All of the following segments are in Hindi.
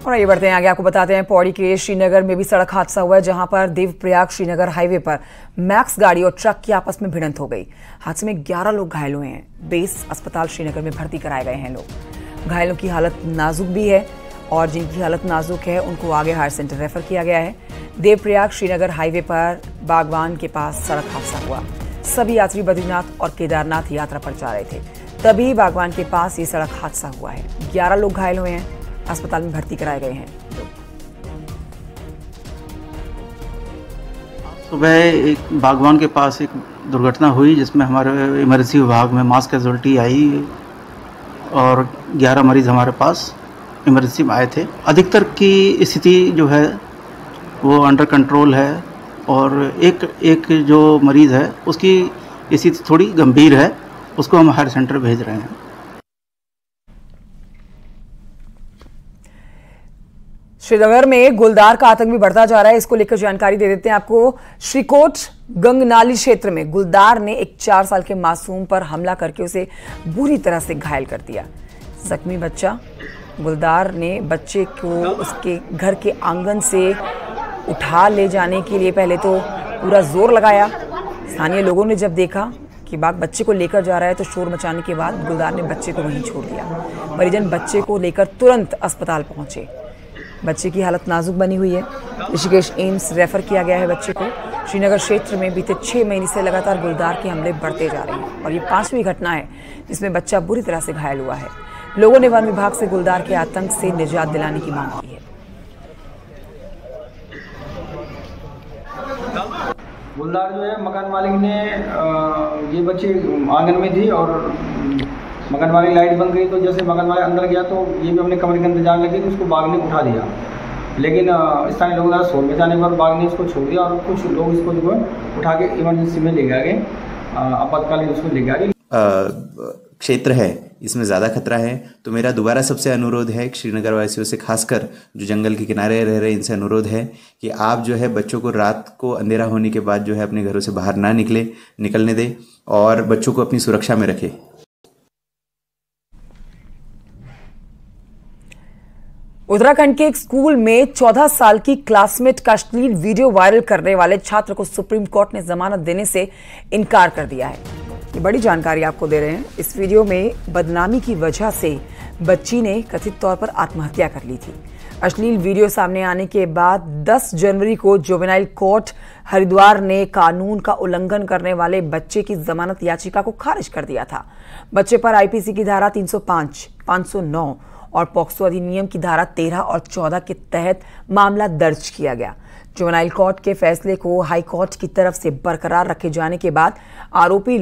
और ये बढ़ते हैं आगे, आपको बताते हैं पौड़ी के श्रीनगर में भी सड़क हादसा हुआ है, जहां पर देवप्रयाग श्रीनगर हाईवे पर मैक्स गाड़ी और ट्रक की आपस में भिड़ंत हो गई। हादसे में 11 लोग घायल हुए हैं। बेस अस्पताल श्रीनगर में भर्ती कराए गए हैं लोग। घायलों की हालत नाजुक भी है और जिनकी हालत नाजुक है उनको आगे हायर सेंटर रेफर किया गया है। देवप्रयाग श्रीनगर हाईवे पर बागवान के पास सड़क हादसा हुआ। सभी यात्री बद्रीनाथ और केदारनाथ यात्रा पर जा रहे थे, तभी बागवान के पास ये सड़क हादसा हुआ है। 11 लोग घायल हुए हैं, अस्पताल में भर्ती कराए गए हैं। सुबह एक बागवान के पास एक दुर्घटना हुई जिसमें हमारे इमरजेंसी विभाग में मास कैजुअल्टी आई और 11 मरीज हमारे पास इमरजेंसी में आए थे। अधिकतर की स्थिति जो है वो अंडर कंट्रोल है और एक जो मरीज़ है उसकी स्थिति थोड़ी गंभीर है, उसको हम हायर सेंटर भेज रहे हैं। श्रीनगर में गुलदार का आतंक भी बढ़ता जा रहा है। इसको लेकर जानकारी दे देते हैं आपको। श्रीकोट गंगनाली क्षेत्र में गुलदार ने एक 4 साल के मासूम पर हमला करके उसे बुरी तरह से घायल कर दिया। जख्मी बच्चा गुलदार ने बच्चे को उसके घर के आंगन से उठा ले जाने के लिए पहले तो पूरा जोर लगाया। स्थानीय लोगों ने जब देखा कि बाग बच्चे को लेकर जा रहा है तो शोर मचाने के बाद गुलदार ने बच्चे को वहीं छोड़ दिया। परिजन बच्चे को लेकर तुरंत अस्पताल पहुंचे। बच्चे की हालत नाजुक बनी हुई है। ऋषिकेश एम्स रेफर किया गया है बच्चे को। श्रीनगर क्षेत्र में बीते 6 महीने से लगातार गुलदार के हमले बढ़ते जा रहे हैं और ये 5वीं घटना है जिसमें बच्चा बुरी तरह से घायल हुआ है। लोगों ने वन विभाग से गुलदार के आतंक से निजात दिलाने की मांग की है। गुलदार जो है मकान मालिक ने ये बच्चे आंगन में थी और मकान मालिक लाइट बंद गई तो जैसे मकान मालिक अंदर गया तो ये भी अपने कमरे के अंदर जाने लगे तो उसको बाघ ने उठा दिया। लेकिन स्थानीय लोगों द्वारा शोर में जाने पर बाघ ने इसको छोड़ दिया और कुछ लोग इसको जो है उठा के इमरजेंसी में ले गए, आपातकालीन उसमें ले गए। क्षेत्र है इसमें ज़्यादा खतरा है, तो मेरा दोबारा सबसे अनुरोध है श्रीनगर वासियों से, खासकर जो जंगल के किनारे रह रहे हैं इनसे अनुरोध है कि आप जो है बच्चों को रात को अंधेरा होने के बाद जो है अपने घरों से बाहर ना निकलने दें और बच्चों को अपनी सुरक्षा में रखें। उत्तराखंड के एक स्कूल में 14 साल की क्लासमेट का अश्लील वीडियो वायरल करने वाले छात्र को सुप्रीम कोर्ट ने जमानत देने से इनकार कर दिया है। ये बड़ी जानकारी आपको दे रहे हैं। इस वीडियो में बदनामी की वजह से बच्ची ने कथित तौर पर आत्महत्या कर ली थी। अश्लील वीडियो सामने आने के बाद 10 जनवरी को जुवेनाइल कोर्ट हरिद्वार ने कानून का उल्लंघन करने वाले बच्चे की जमानत याचिका को खारिज कर दिया था। बच्चे पर आईपीसी की धारा 305, 509 और पॉक्सो अधिनियम की धारा 13 और 14 के तहत मामला दर्ज किया गया। जुवेनाइल कोर्ट के फैसले को हाई कोर्ट की तरफ से बरकरार रखे जाने के बाद आरोपी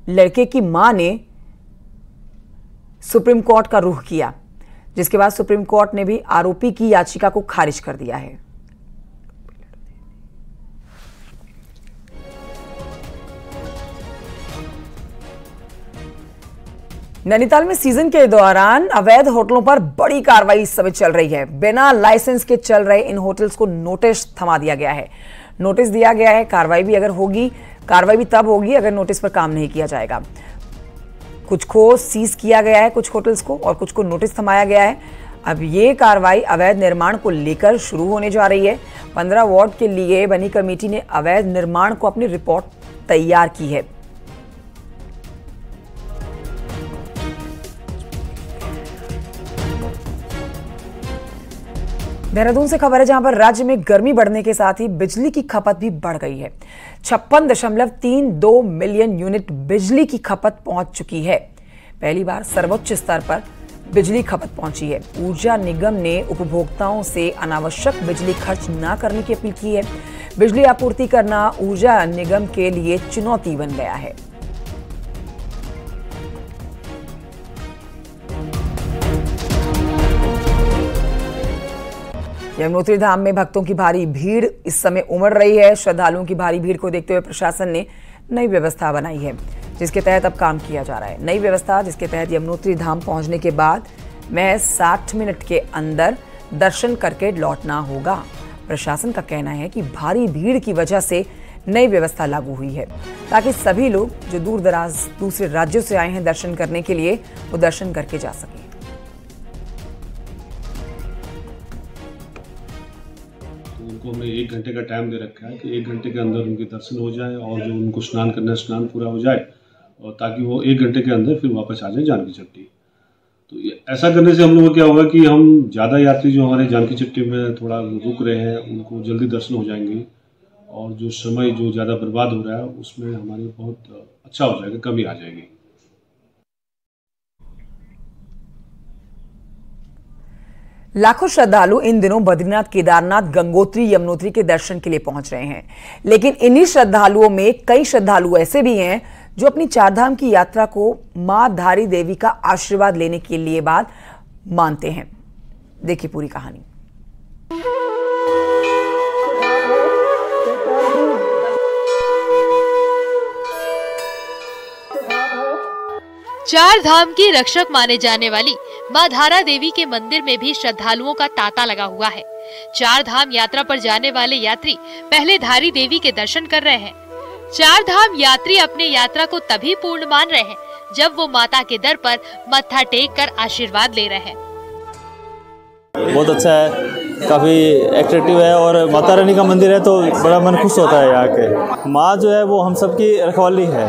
लड़के की मां ने सुप्रीम कोर्ट का रुख किया, जिसके बाद सुप्रीम कोर्ट ने भी आरोपी की याचिका को खारिज कर दिया है। नैनीताल में सीजन के दौरान अवैध होटलों पर बड़ी कार्रवाई इस समय चल रही है। बिना लाइसेंस के चल रहे इन होटल्स को नोटिस थमा दिया गया है। नोटिस दिया गया है, कार्रवाई भी तब होगी अगर नोटिस पर काम नहीं किया जाएगा। कुछ को सीज किया गया है, कुछ होटल्स को, और कुछ को नोटिस थमाया गया है। अब ये कार्रवाई अवैध निर्माण को लेकर शुरू होने जा रही है। 15 वार्ड के लिए बनी कमेटी ने अवैध निर्माण को अपनी रिपोर्ट तैयार की है। देहरादून से खबर है, जहां पर राज्य में गर्मी बढ़ने के साथ ही बिजली की खपत भी बढ़ गई है। 56.32 मिलियन यूनिट बिजली की खपत पहुंच चुकी है। पहली बार सर्वोच्च स्तर पर बिजली खपत पहुंची है। ऊर्जा निगम ने उपभोक्ताओं से अनावश्यक बिजली खर्च न करने की अपील की है। बिजली आपूर्ति करना ऊर्जा निगम के लिए चुनौती बन गया है। यमुनोत्री धाम में भक्तों की भारी भीड़ इस समय उमड़ रही है। श्रद्धालुओं की भारी भीड़ को देखते हुए प्रशासन ने नई व्यवस्था बनाई है, जिसके तहत अब काम किया जा रहा है। नई व्यवस्था जिसके तहत यमुनोत्री धाम पहुंचने के बाद महज 60 मिनट के अंदर दर्शन करके लौटना होगा। प्रशासन का कहना है कि भारी भीड़ की वजह से नई व्यवस्था लागू हुई है ताकि सभी लोग जो दूर दराज दूसरे राज्यों से आए हैं दर्शन करने के लिए वो दर्शन करके जा सकें। तो उनको हमने 1 घंटे का टाइम दे रखा है कि 1 घंटे के अंदर उनके दर्शन हो जाए और जो उनको स्नान करना है स्नान पूरा हो जाए और ताकि वो 1 घंटे के अंदर फिर वापस आ जाए जानकी चट्टी। तो ऐसा करने से हम लोग को क्या होगा कि हम ज़्यादा यात्री जो हमारे जानकी चट्टी में थोड़ा रुक रहे हैं उनको जल्दी दर्शन हो जाएंगे और जो समय जो ज़्यादा बर्बाद हो रहा है उसमें हमारी बहुत अच्छा हो जाएगा, कमी आ जाएगी। लाखों श्रद्धालु इन दिनों बद्रीनाथ, केदारनाथ, गंगोत्री, यमुनोत्री के दर्शन के लिए पहुंच रहे हैं, लेकिन इन्हीं श्रद्धालुओं में कई श्रद्धालु ऐसे भी हैं जो अपनी चारधाम की यात्रा को मां धारी देवी का आशीर्वाद लेने के लिए बाद मानते हैं। देखिए पूरी कहानी। चार धाम की रक्षक माने जाने वाली मां धारा देवी के मंदिर में भी श्रद्धालुओं का तांता लगा हुआ है। चार धाम यात्रा पर जाने वाले यात्री पहले धारी देवी के दर्शन कर रहे हैं। चार धाम यात्री अपने यात्रा को तभी पूर्ण मान रहे हैं जब वो माता के दर पर मत्था टेक कर आशीर्वाद ले रहे हैं। बहुत अच्छा है, काफ़ी एट्रैक्टिव है और माता रानी का मंदिर है तो बड़ा मन खुश होता है यहाँ के। माँ जो है वो हम सब की रखवाली है,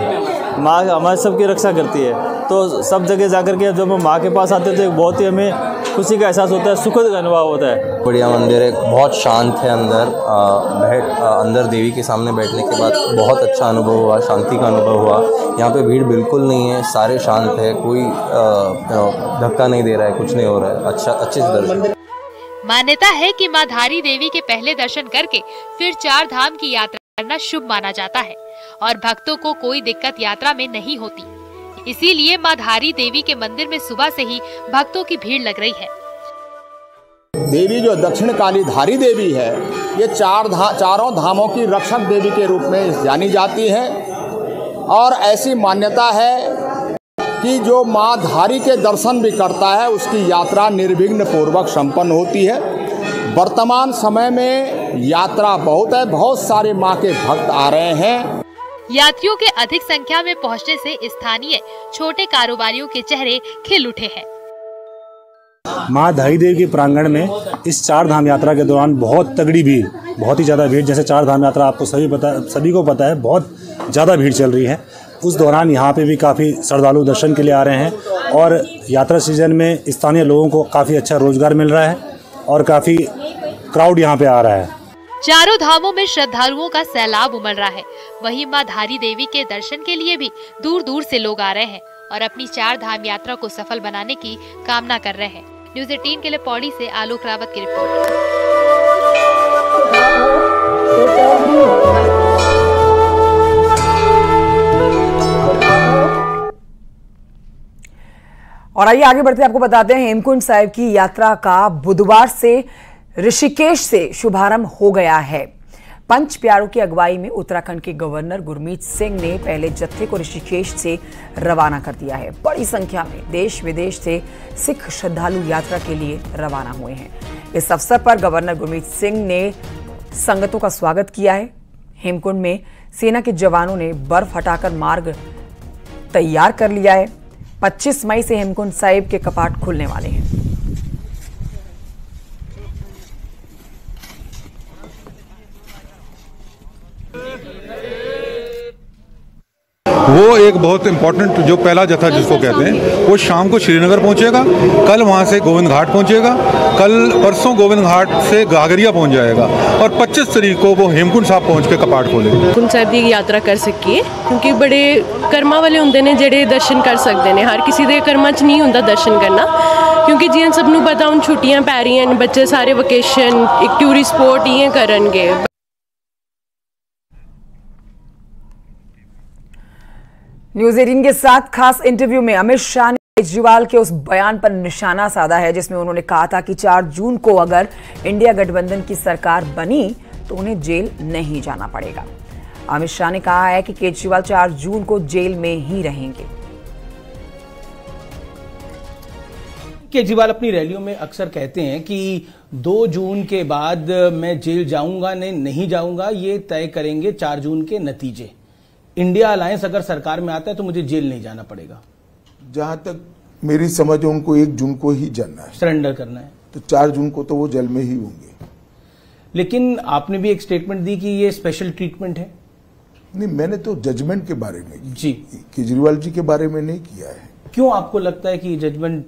माँ हमारे सब की रक्षा करती है। तो सब जगह जाकर के जब हम माँ के पास आते हैं तो बहुत ही हमें खुशी का एहसास होता है, सुखद अनुभव होता है। बढ़िया मंदिर है, बहुत शांत है अंदर। अंदर देवी के सामने बैठने के बाद बहुत अच्छा अनुभव हुआ, शांति का अनुभव हुआ। यहाँ पे भीड़ बिल्कुल नहीं है, सारे शांत है, कोई धक्का नहीं दे रहा है, कुछ नहीं हो रहा है। अच्छे से दर्शन। मान्यता है कि मां धारी देवी के पहले दर्शन करके फिर चार धाम की यात्रा करना शुभ माना जाता है और भक्तों को कोई दिक्कत यात्रा में नहीं होती। इसीलिए मां धारी देवी के मंदिर में सुबह से ही भक्तों की भीड़ लग रही है। देवी जो दक्षिण काली धारी देवी है, ये चारों धामों की रक्षक देवी के रूप में जानी जाती है और ऐसी मान्यता है कि जो माँ धारी के दर्शन भी करता है उसकी यात्रा निर्विघ्न पूर्वक संपन्न होती है। वर्तमान समय में यात्रा बहुत है, बहुत सारे माँ के भक्त आ रहे हैं। यात्रियों के अधिक संख्या में पहुंचने से स्थानीय छोटे कारोबारियों के चेहरे खिल उठे हैं। माँ धारी देवी के प्रांगण में इस चार धाम यात्रा के दौरान बहुत तगड़ी भीड़, बहुत ही ज़्यादा भीड़। जैसे चार धाम यात्रा आपको सभी को पता है, बहुत ज़्यादा भीड़ चल रही है। उस दौरान यहाँ पे भी काफ़ी श्रद्धालु दर्शन के लिए आ रहे हैं और यात्रा सीजन में स्थानीय लोगों को काफ़ी अच्छा रोजगार मिल रहा है और काफ़ी क्राउड यहाँ पे आ रहा है। चारों धामों में श्रद्धालुओं का सैलाब उमड़ रहा है। वहीं मां धारी देवी के दर्शन के लिए भी दूर दूर से लोग आ रहे हैं और अपनी चार धाम यात्रा को सफल बनाने की कामना कर रहे हैं। न्यूज़ 18 के लिए पौड़ी से आलोक रावत की रिपोर्ट। और आइए आगे बढ़ते आपको बताते हैं हेमकुंड साहिब की यात्रा का बुधवार से ऋषिकेश से शुभारंभ हो गया है। पंच प्यारों की अगुवाई में उत्तराखंड के गवर्नर गुरमीत सिंह ने पहले जत्थे को ऋषिकेश से रवाना कर दिया है। बड़ी संख्या में देश विदेश से सिख श्रद्धालु यात्रा के लिए रवाना हुए हैं। इस अवसर पर गवर्नर गुरमीत सिंह ने संगतों का स्वागत किया है। हेमकुंड में सेना के जवानों ने बर्फ हटाकर मार्ग तैयार कर लिया है। 25 मई से हेमकुंड साहिब के कपाट खुलने वाले हैं। वो एक बहुत इंपॉर्टेंट जो पहला जत्था जिसको कहते हैं वो शाम को श्रीनगर पहुंचेगा, कल वहां से गोविंद घाट पहुंचेगा, कल परसों गोविंद घाट से गागरिया पहुंच जाएगा और 25 तारीख को वो हेमकुंड साहब पहुंच के कपाट खोलेगा। हेमकुंड साहब की यात्रा कर सकिए क्योंकि बड़े कर्मा वाले होंगे ने जेडे दर्शन कर सकते हैं। हर किसी के कर्मा च नहीं होंदा दर्शन करना क्योंकि जियां सबनू पता हुण छुट्टियां पै रही हैं, बच्चे सारे वकेशन एक टूरिस्ट स्पॉट इयां करनगे। न्यूज़ 18 के साथ खास इंटरव्यू में अमित शाह ने केजरीवाल के उस बयान पर निशाना साधा है जिसमें उन्होंने कहा था कि 4 जून को अगर इंडिया गठबंधन की सरकार बनी तो उन्हें जेल नहीं जाना पड़ेगा। अमित शाह ने कहा है कि केजरीवाल 4 जून को जेल में ही रहेंगे। केजरीवाल अपनी रैलियों में अक्सर कहते हैं कि 2 जून के बाद मैं जेल जाऊंगा नहीं जाऊंगा, ये तय करेंगे 4 जून के नतीजे। इंडिया अलायंस अगर सरकार में आता है तो मुझे जेल नहीं जाना पड़ेगा। जहां तक मेरी समझ है उनको 1 जून को ही जाना है, सरेंडर करना है, तो 4 जून को तो वो जेल में ही होंगे। लेकिन आपने भी एक स्टेटमेंट दी कि ये स्पेशल ट्रीटमेंट है। नहीं, मैंने तो जजमेंट के बारे में जी, केजरीवाल जी के बारे में नहीं किया है। क्यों आपको लगता है कि ये जजमेंट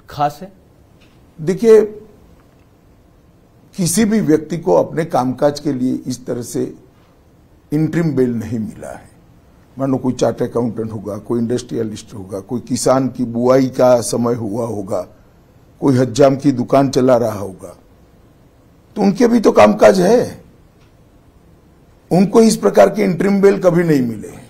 खास है? देखिए, किसी भी व्यक्ति को अपने कामकाज के लिए इस तरह से इंटरिम बेल नहीं मिला है। मानो कोई चार्ट अकाउंटेंट होगा, कोई इंडस्ट्रियलिस्ट होगा, कोई किसान की बुआई का समय हुआ होगा, कोई हज्जाम की दुकान चला रहा होगा, तो उनके भी तो कामकाज है। उनको इस प्रकार के इंटरिम बेल कभी नहीं मिले।